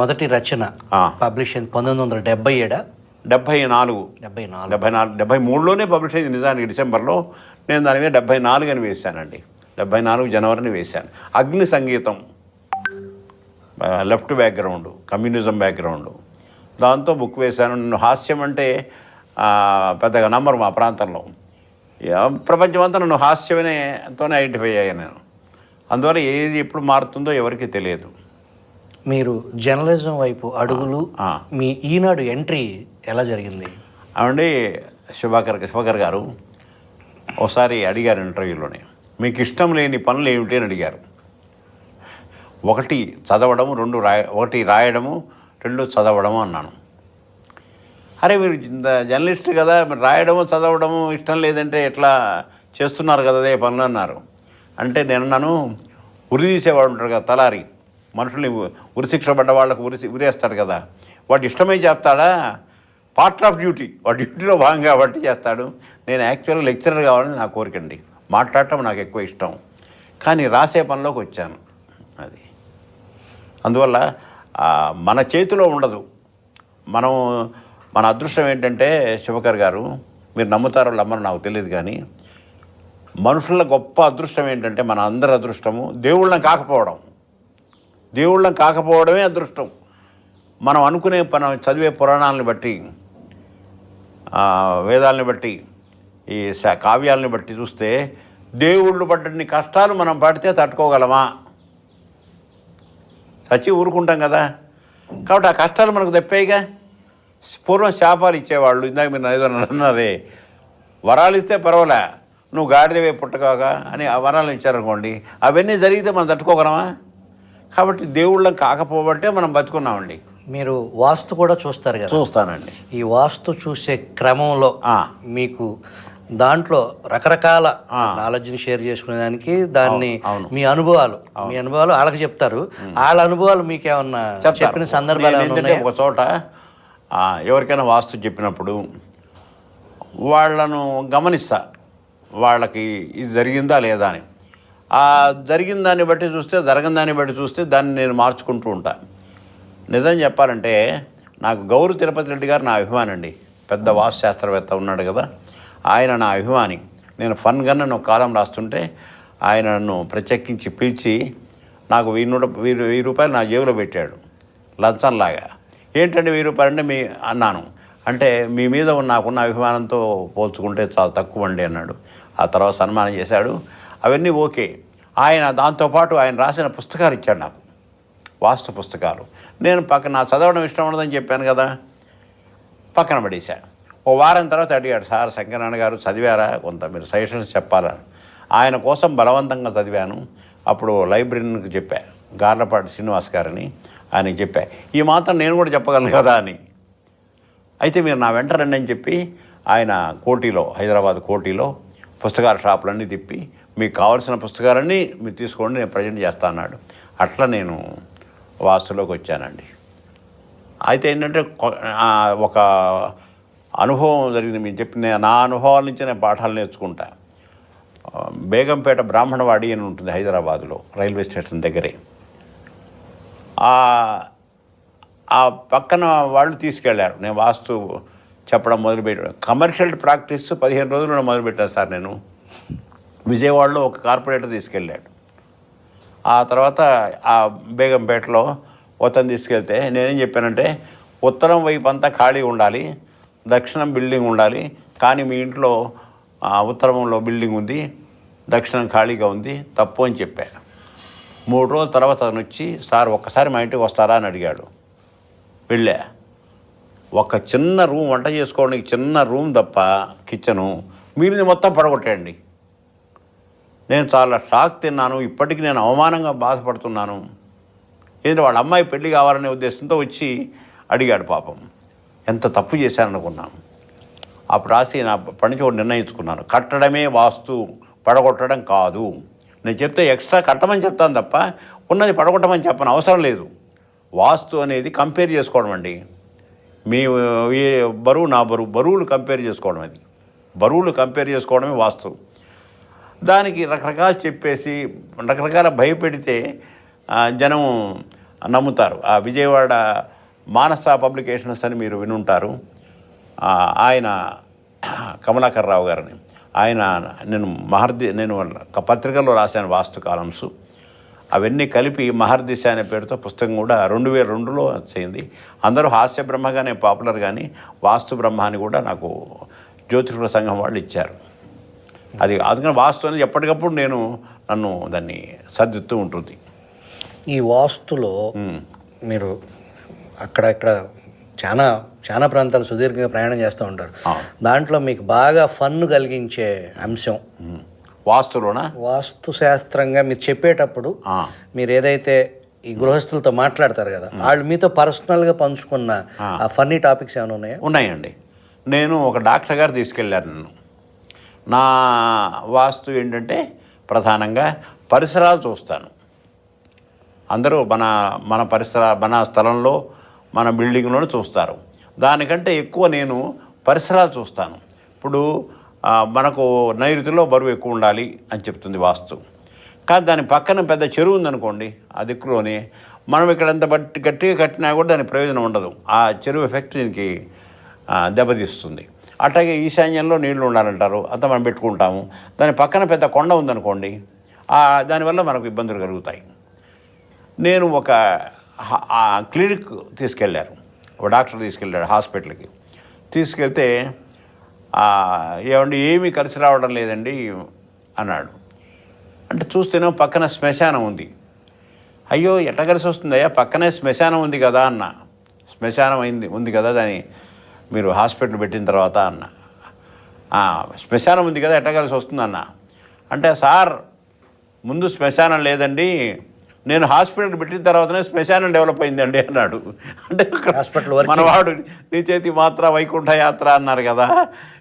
మొదటి రచన publish 1977 73లోనే publish అయింది. నిజానికి డిసెంబర్లో నేను దాని మీద 74 అని వేశానండి. 74 జనవరిని వేశాను. అగ్ని సంగీతం, లెఫ్ట్ బ్యాక్గ్రౌండ్, కమ్యూనిజం బ్యాక్గ్రౌండ్, దాంతో బుక్ వేశాను. నన్ను హాస్యం అంటే పెద్దగా నమ్మరు మా ప్రాంతంలో. ప్రపంచమంతా నన్ను హాస్యమనేతోనే ఐడెంటిఫై అయ్యాను నేను. అందువల్ల ఏది ఎప్పుడు మారుతుందో ఎవరికీ తెలియదు. మీరు జర్నలిజం వైపు అడుగులు, మీ ఈనాడు ఎంట్రీ ఎలా జరిగింది? అవండి, శుభాకర్ గారు ఒకసారి అడిగారు ఇంటర్వ్యూలోనే, మీకు ఇష్టం లేని పనులు ఏమిటి అని అడిగారు. ఒకటి చదవడము, ఒకటి రాయడము, 2 చదవడము అన్నాను. అరే మీరు జర్నలిస్ట్ కదా, మీరు రాయడము చదవడము ఇష్టం లేదంటే ఎట్లా చేస్తున్నారు కదా అదే పనులు అన్నారు. అంటే నేను అన్నాను, ఉరి తీసేవాడు ఉంటాడు కదా తలారి, మనుషుల్ని ఉరిశిక్ష పడ్డ వాళ్ళకు ఉరేస్తాడు కదా, వాడు ఇష్టమై చేస్తాడా? పార్ట్ ఆఫ్ డ్యూటీ, వాడు డ్యూటీలో భాగం కాబట్టి చేస్తాడు. నేను యాక్చువల్గా లెక్చరర్ కావాలని నా కోరికండి. మాట్లాడటం నాకు ఎక్కువ ఇష్టం, కానీ రాసే పనిలోకి వచ్చాను. అది అందువల్ల మన చేతిలో ఉండదు. మన అదృష్టం ఏంటంటే శుభకర్ గారు, మీరు నమ్ముతారో నమ్మరో నాకు తెలియదు, కానీ మనుషుల గొప్ప అదృష్టం ఏంటంటే, మన అందరి అదృష్టము దేవుళ్ళని కాకపోవడమే అదృష్టం. మనం అనుకునే చదివే పురాణాలను బట్టి, వేదాలని బట్టి, ఈ కావ్యాలని బట్టి చూస్తే దేవుళ్ళు పడ్డన్ని కష్టాలు మనం పడితే తట్టుకోగలమా? చచ్చి ఊరుకుంటాం కదా. కాబట్టి ఆ కష్టాలు మనకు తప్పాయిగా. పూర్వం శాపాలు ఇచ్చేవాళ్ళు, ఇందాక మీరు ఏదైనా అన్నారే, వరాలు ఇస్తే పర్వాలే, నువ్వు గాడిదవే పుట్టకాక అని ఆ వరాలు ఇచ్చారనుకోండి, అవన్నీ జరిగితే మనం తట్టుకోగలమా? కాబట్టి దేవుళ్ళం కాకపోబట్టే మనం బతుకున్నామండి. మీరు వాస్తు కూడా చూస్తారు కదా? చూస్తానండి. ఈ వాస్తు చూసే క్రమంలో మీకు దాంట్లో రకరకాల నాలెడ్జ్ని షేర్ చేసుకునేదానికి దాన్ని మీ అనుభవాలు వాళ్ళకి చెప్తారు. వాళ్ళ అనుభవాలు మీకేమన్నా చెప్పిన సందర్భాలు ఏంటంటే, ఒక చోట ఎవరికైనా వాస్తు చెప్పినప్పుడు వాళ్ళను గమనిస్తా, వాళ్ళకి ఇది జరిగిందా లేదా అని. ఆ జరిగిన దాన్ని బట్టి చూస్తే, జరగని దాన్ని బట్టి చూస్తే దాన్ని నేను మార్చుకుంటూ ఉంటా. నిజం చెప్పాలంటే నాకు గౌరు తిరుపతి రెడ్డి గారు నా అభిమాని అండి. పెద్ద వాస్తు శాస్త్రవేత్త ఉన్నాడు కదా, ఆయన నా అభిమాని. నేను ఫన్గా నన్ను ఒక కాలం రాస్తుంటే ఆయన నన్ను ప్రత్యేకించి పిలిచి నాకు 1000 రూపాయలు నా జేబులో పెట్టాడు లంచంలాగా. ఏంటంటే 1000 రూపాయలు అంటే అన్నాను. అంటే మీ మీద నాకున్న అభిమానంతో పోల్చుకుంటే చాలా తక్కువ అండి అన్నాడు. ఆ తర్వాత సన్మానం చేశాడు. అవన్నీ ఓకే. ఆయన దాంతోపాటు ఆయన రాసిన పుస్తకాలు ఇచ్చాడు నాకు, వాస్తు పుస్తకాలు. నేను నా చదవడం ఇష్టం ఉండదని చెప్పాను కదా, పక్కన పడేశా. ఓ వారం తర్వాత అడిగాడు, సార్ శంకరనారాయణ గారు చదివారా, కొంత మీరు సజెషన్స్ చెప్పాలా. ఆయన కోసం బలవంతంగా చదివాను. అప్పుడు లైబ్రరీకి చెప్పా, గార్లపాటి శ్రీనివాస్ గారని, ఆయనకి చెప్పా, ఈ మాత్రం నేను కూడా చెప్పగలను కదా అని. అయితే మీరు నా వెంట రండి అని చెప్పి ఆయన కోటిలో, హైదరాబాద్ కోటిలో పుస్తకాల షాపులన్నీ తిప్పి, మీకు కావాల్సిన పుస్తకాలన్నీ మీరు తీసుకోండి, నేను ప్రజెంట్ చేస్తా అన్నాడు. అట్లా నేను వాస్తులోకి వచ్చానండి. అయితే ఏంటంటే ఒక అనుభవం జరిగింది. మీరు చెప్పిన నా అనుభవాల నుంచి నేను పాఠాలు నేర్చుకుంటా. బేగంపేట బ్రాహ్మణవాడి అని ఉంటుంది హైదరాబాదులో, రైల్వే స్టేషన్ దగ్గరే. ఆ పక్కన వాళ్ళు తీసుకెళ్లారు. నేను వాస్తు చెప్పడం మొదలుపెట్టాను. కమర్షియల్ ప్రాక్టీస్ 15 రోజుల్లో మొదలుపెట్టాను సార్ నేను. విజయవాడలో ఒక కార్పొరేటర్ తీసుకెళ్ళాడు. ఆ తర్వాత ఆ బేగంపేటలో ఉత్తరం తీసుకెళ్తే నేనేం చెప్పానంటే, ఉత్తరం వైపు అంతా ఖాళీ ఉండాలి, దక్షిణం బిల్డింగ్ ఉండాలి, కానీ మీ ఇంట్లో ఉత్తరంలో బిల్డింగ్ ఉంది, దక్షిణం ఖాళీగా ఉంది, తప్పు అని చెప్పా. 3 రోజుల తర్వాత అతను వచ్చి, సార్ ఒక్కసారి మా ఇంటికి వస్తారా అని అడిగాడు. వెళ్ళా. ఒక చిన్న రూమ్, వంట చేసుకోవడానికి చిన్న రూమ్ తప్ప కిచెను, మిగిలిన మొత్తం పడగొట్టండి. నేను చాలా షాక్ తిన్నాను. ఇప్పటికీ నేను అవమానంగా బాధపడుతున్నాను. ఏంటంటే వాళ్ళ అమ్మాయి పెళ్లి కావాలనే ఉద్దేశంతో వచ్చి అడిగాడు. పాపం ఎంత తప్పు చేశాననుకున్నాను. అప్పుడు రాసి నా పనిచి ఒకటి నిర్ణయించుకున్నాను, కట్టడమే వాస్తు, పడగొట్టడం కాదు. నేను చెప్తే ఎక్స్ట్రా కట్టమని చెప్తాను తప్ప ఉన్నది పడగొట్టమని చెప్పని అవసరం లేదు. వాస్తు అనేది కంపేర్ చేసుకోవడం అండి. మీ బరువు నా బరువులు కంపేర్ చేసుకోవడం, అది బరువులు కంపేర్ చేసుకోవడమే వాస్తు. దానికి రకరకాలు చెప్పేసి రకరకాల భయపెడితే జనం నమ్ముతారు. ఆ విజయవాడ మానస పబ్లికేషన్స్ అని మీరు వినుంటారు. ఆయన కమలాకర్ రావు గారిని, ఆయన నేను పత్రికల్లో రాశాను వాస్తు కాలమ్స్. అవన్నీ కలిపి మహర్దిశ అనే పేరుతో పుస్తకం కూడా 2002లో వచ్చింది. అందరూ హాస్య బ్రహ్మగానే పాపులర్, కానీ వాస్తు బ్రహ్మ అని కూడా నాకు జ్యోతిషుల సంఘం వాళ్ళు ఇచ్చారు. అందుకని వాస్తు అనేది ఎప్పటికప్పుడు నన్ను దాన్ని సర్దిస్తూ ఉంటుంది. ఈ వాస్తులో మీరు అక్కడ చాలా చాలా ప్రాంతాలు సుదీర్ఘంగా ప్రయాణం చేస్తూ ఉంటారు. దాంట్లో మీకు బాగా ఫన్ కలిగించే అంశం వాస్తులోనా? వాస్తు శాస్త్రంగా మీరు చెప్పేటప్పుడు మీరు ఏదైతే ఈ గృహస్థులతో మాట్లాడతారు కదా, వాళ్ళు మీతో పర్సనల్గా పంచుకున్న ఆ ఫన్నీ టాపిక్స్ ఏమైనా ఉన్నాయా? ఉన్నాయండి. నేను ఒక డాక్టర్ గారు తీసుకెళ్ళారు నన్ను. నా వాస్తు ఏంటంటే ప్రధానంగా పరిసరాలు చూస్తాను. అందరూ మన స్థలంలో మన బిల్డింగ్లోనే చూస్తారు. దానికంటే ఎక్కువ నేను పరిసరాలు చూస్తాను. ఇప్పుడు మనకు నైరుతిలో బరువు ఎక్కువ ఉండాలి అని చెప్తుంది వాస్తు. కానీ దాని పక్కన పెద్ద చెరువు ఉందనుకోండి, ఆ దిక్కులోనే మనం ఇక్కడ ఎంత గట్టిగా కట్టినా కూడా దాని ప్రయోజనం ఉండదు. ఆ చెరువు ఎఫెక్ట్ దీనికి దెబ్బతీస్తుంది. అట్లాగే ఈశాన్యంలో నీళ్లు ఉండాలంటారు, అంతా మనం పెట్టుకుంటాము. దాని పక్కన పెద్ద కొండ ఉందనుకోండి, దానివల్ల మనకు ఇబ్బందులు కలుగుతాయి. నేను ఒక క్లినిక్ తీసుకెళ్ళారు, ఒక డాక్టర్ తీసుకెళ్ళాడు హాస్పిటల్కి. తీసుకెళ్తే ఏమండి ఏమీ కలిసి రావడం లేదండి అన్నాడు. అంటే చూస్తేనే పక్కన శ్మశానం ఉంది. అయ్యో ఎట్లా కలిసి వస్తుందయ్యా, పక్కనే శ్మశానం ఉంది కదా అన్న. శ్మశానం ఉంది కదా దాన్ని మీరు హాస్పిటల్ పెట్టిన తర్వాత అన్న. శ్మశానం ఉంది కదా ఎట్లా కలిసి వస్తుందన్న. అంటే సార్ ముందు శ్మశానం లేదండి, నేను హాస్పిటల్ పెట్టిన తర్వాతనే శ్మశానం డెవలప్ అయిందండి అన్నాడు. అంటే మనవాడు నీ చేతి మాత్ర వైకుంఠ యాత్ర అన్నారు కదా,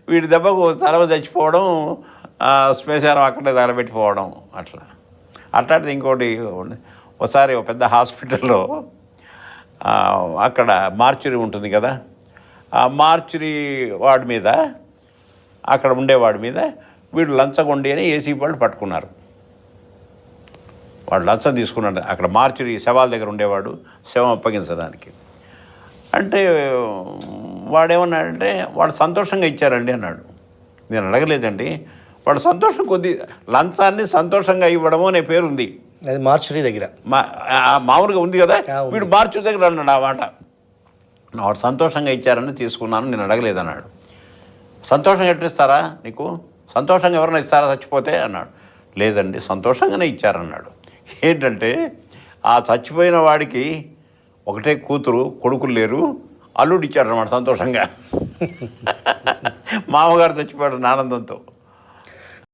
వీడి దెబ్బకు తలవ చచ్చిపోవడం, శ్మశానం అక్కడే తగలబెట్టిపోవడం. అట్లాంటిది ఇంకోటి. ఒకసారి ఒక పెద్ద హాస్పిటల్లో అక్కడ మార్చురీ ఉంటుంది కదా, ఆ మార్చురీ వాడి మీద, అక్కడ ఉండేవాడి మీద వీడు లంచగొండి అని ఏసీ వాళ్ళు పట్టుకున్నారు. వాడు లంచం తీసుకున్నాడు. అక్కడ మార్చురీ శవాల దగ్గర ఉండేవాడు, శవం అప్పగించడానికి. అంటే వాడేమన్నాడంటే వాడు సంతోషంగా ఇచ్చారండి అన్నాడు. నేను అడగలేదండి, వాడు సంతోషం కొద్ది లంచాన్ని సంతోషంగా ఇవ్వడము అనే పేరు ఉంది అది మార్చురీ దగ్గర, మామూలుగా ఉంది కదా. వీడు మార్చురీ దగ్గర అన్నాడు ఆ మాట. వాడు సంతోషంగా ఇచ్చారని తీసుకున్నాను, నేను అడగలేదన్నాడు. సంతోషంగా ఎట్టిస్తారా నీకు, సంతోషంగా ఎవరైనా ఇస్తారా చచ్చిపోతే అన్నాడు. లేదండి సంతోషంగానే ఇచ్చారన్నాడు. ఏంటంటే ఆ చచ్చిపోయిన వాడికి ఒకటే కూతురు, కొడుకులు లేరు, అల్లుడు ఇచ్చాడు అన్నమాట సంతోషంగా. మామగారు చచ్చిపోయాడు ఆనందంతో.